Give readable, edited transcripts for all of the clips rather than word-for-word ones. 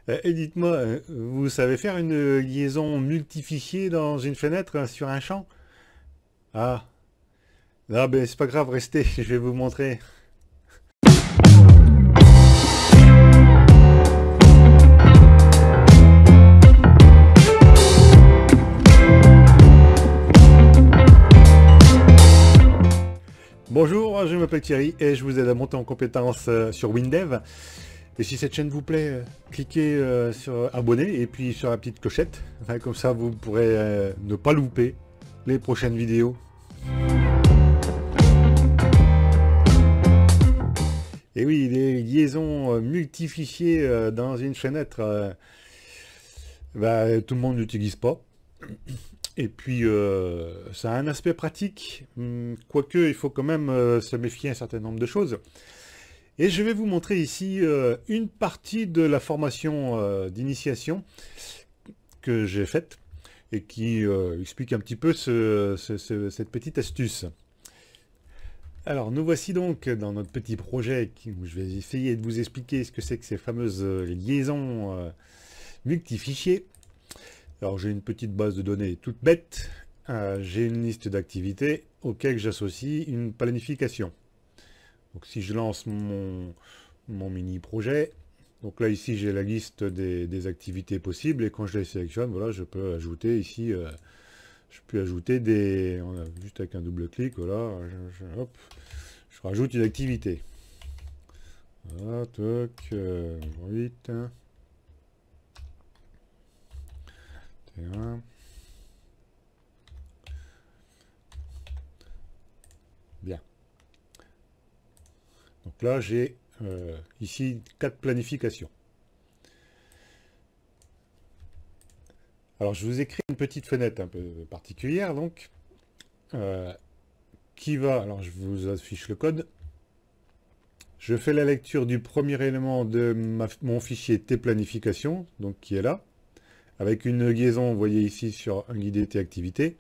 Et dites-moi, vous savez faire une liaison multifichier dans une fenêtre sur un champ? Ah, non, ben c'est pas grave, restez, je vais vous montrer. Bonjour, je m'appelle Thierry et je vous aide à monter en compétence sur Windev. Et si cette chaîne vous plaît, cliquez sur abonner et puis sur la petite clochette. Enfin, comme ça, vous pourrez ne pas louper les prochaines vidéos. Et oui, les liaisons multifichiers dans une fenêtre, tout le monde n'utilise pas. Et puis, ça a un aspect pratique, quoique il faut quand même se méfier un certain nombre de choses. Et je vais vous montrer ici une partie de la formation d'initiation que j'ai faite et qui explique un petit peu cette petite astuce. Alors, nous voici donc dans notre petit projet où je vais essayer de vous expliquer ce que c'est que ces fameuses liaisons multifichiers. Alors, j'ai une petite base de données toute bête. J'ai une liste d'activités auxquelles j'associe une planification. Donc, si je lance mon mini-projet, donc là, ici, j'ai la liste des activités possibles. Et quand je les sélectionne, voilà, je peux ajouter ici... je peux ajouter des... juste avec un double clic, voilà, hop, je rajoute une activité. Voilà, toc, 8, 1. Bien. Donc là, j'ai ici 4 planifications. Alors, je vous ai créé une petite fenêtre un peu particulière, donc, qui va... Alors, je vous affiche le code. Je fais la lecture du premier élément de mon fichier tplanification, donc qui est là, avec une liaison, vous voyez ici, sur l'IDT activité.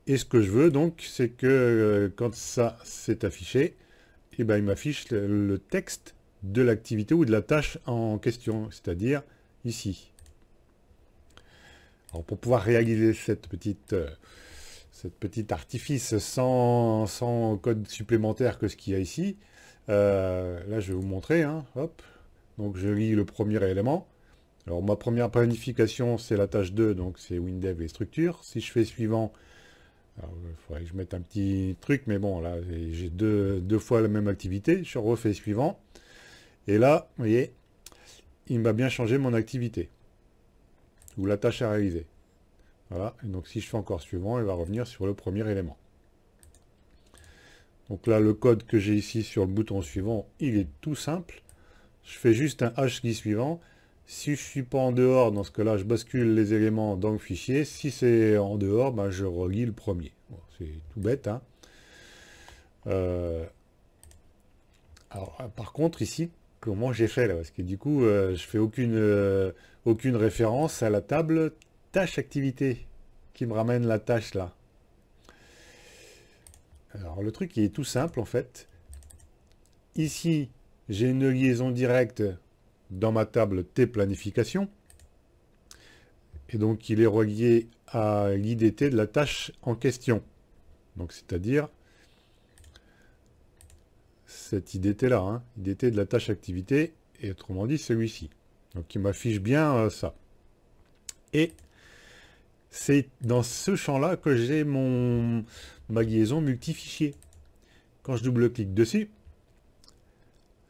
Et ce que je veux, donc, c'est que quand ça s'est affiché, eh ben, il m'affiche le texte de l'activité ou de la tâche en question, c'est-à-dire ici. Alors, pour pouvoir réaliser cette petite artifice sans code supplémentaire que ce qu'il y a ici, là, je vais vous montrer. Hein, hop. Donc, je lis le premier élément. Alors, ma première planification, c'est la tâche 2, donc c'est Windev et structure. Si je fais suivant, alors, il faudrait que je mette un petit truc, mais bon, là, j'ai deux fois la même activité. Je refais suivant. Et là, vous voyez, il m'a bien changé mon activité. Ou la tâche à réaliser. Voilà, et donc si je fais encore suivant, il va revenir sur le premier élément. Donc là, le code que j'ai ici sur le bouton suivant, il est tout simple. Je fais juste un H suivant. Si je ne suis pas en dehors, dans ce cas-là, je bascule les éléments dans le fichier. Si c'est en dehors, ben, je relis le premier. Bon, c'est tout bête. Hein. Alors, par contre, ici, comment j'ai fait là? Parce que du coup, je fais aucune référence à la table tâche activité qui me ramène la tâche là. Alors, le truc il est tout simple en fait. Ici, j'ai une liaison directe dans ma table T-planification. Et donc, il est relié à l'IDT de la tâche en question. Donc, c'est-à-dire cet IDT-là, hein, IDT de la tâche activité, et autrement dit, celui-ci. Donc, il m'affiche bien ça. Et c'est dans ce champ-là que j'ai ma liaison multifichier. Quand je double-clique dessus,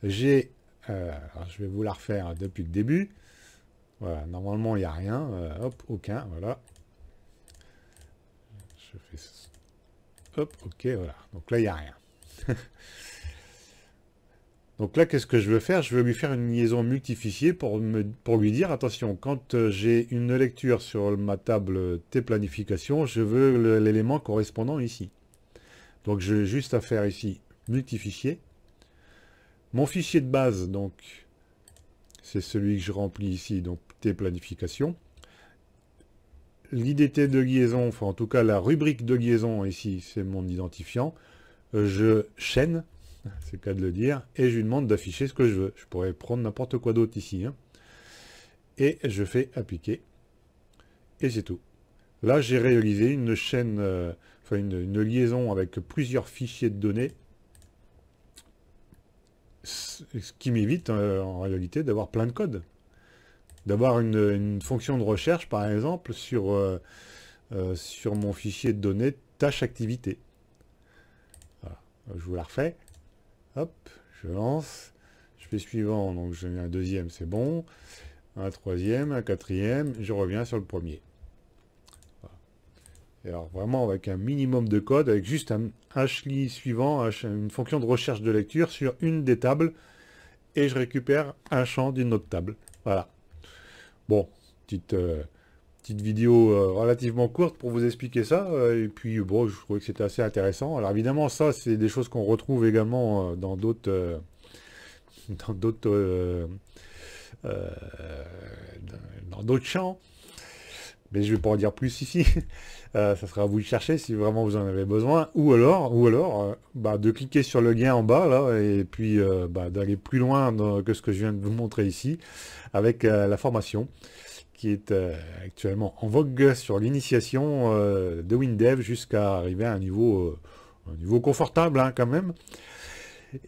j'ai... je vais vous la refaire depuis le début. Voilà, normalement, il n'y a rien. Hop, aucun, voilà. Je fais... Hop, ok, voilà. Donc là, il n'y a rien. Donc là, qu'est-ce que je veux faire? Je veux lui faire une liaison multifichier pour lui dire, attention, quand j'ai une lecture sur ma table T-planification, je veux l'élément correspondant ici. Donc j'ai juste à faire ici multifichier. Mon fichier de base, donc, c'est celui que je remplis ici, donc T-planification. L'IDT de liaison, enfin en tout cas la rubrique de liaison ici, c'est mon identifiant. Je chaîne, c'est le cas de le dire, et je lui demande d'afficher ce que je veux. Je pourrais prendre n'importe quoi d'autre ici. Hein. et je fais appliquer. Et c'est tout. Là, j'ai réalisé une chaîne, enfin une liaison avec plusieurs fichiers de données, ce qui m'évite en réalité d'avoir plein de code. D'avoir une fonction de recherche, par exemple, sur mon fichier de données tâche activité. Voilà. Je vous la refais. Hop, je lance. Je fais suivant, donc j'ai un deuxième, c'est bon. Un troisième, un quatrième, je reviens sur le premier. Voilà. Et alors vraiment avec un minimum de code, avec juste un hashly suivant, une fonction de recherche de lecture sur une des tables, et je récupère un champ d'une autre table. Voilà. Bon, petite vidéo relativement courte pour vous expliquer ça, et puis bon, je trouvais que c'était assez intéressant. Alors évidemment, ça, c'est des choses qu'on retrouve également dans d'autres dans d'autres champs, mais je vais pas en dire plus ici. Ça sera à vous de chercher si vraiment vous en avez besoin, ou alors de cliquer sur le lien en bas là, et puis d'aller plus loin que ce que je viens de vous montrer ici, avec la formation qui est actuellement en vogue sur l'initiation de WinDev jusqu'à arriver à un niveau confortable hein, quand même.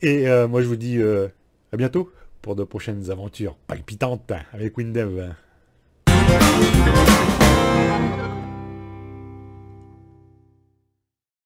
Et moi je vous dis à bientôt pour de prochaines aventures palpitantes avec WinDev.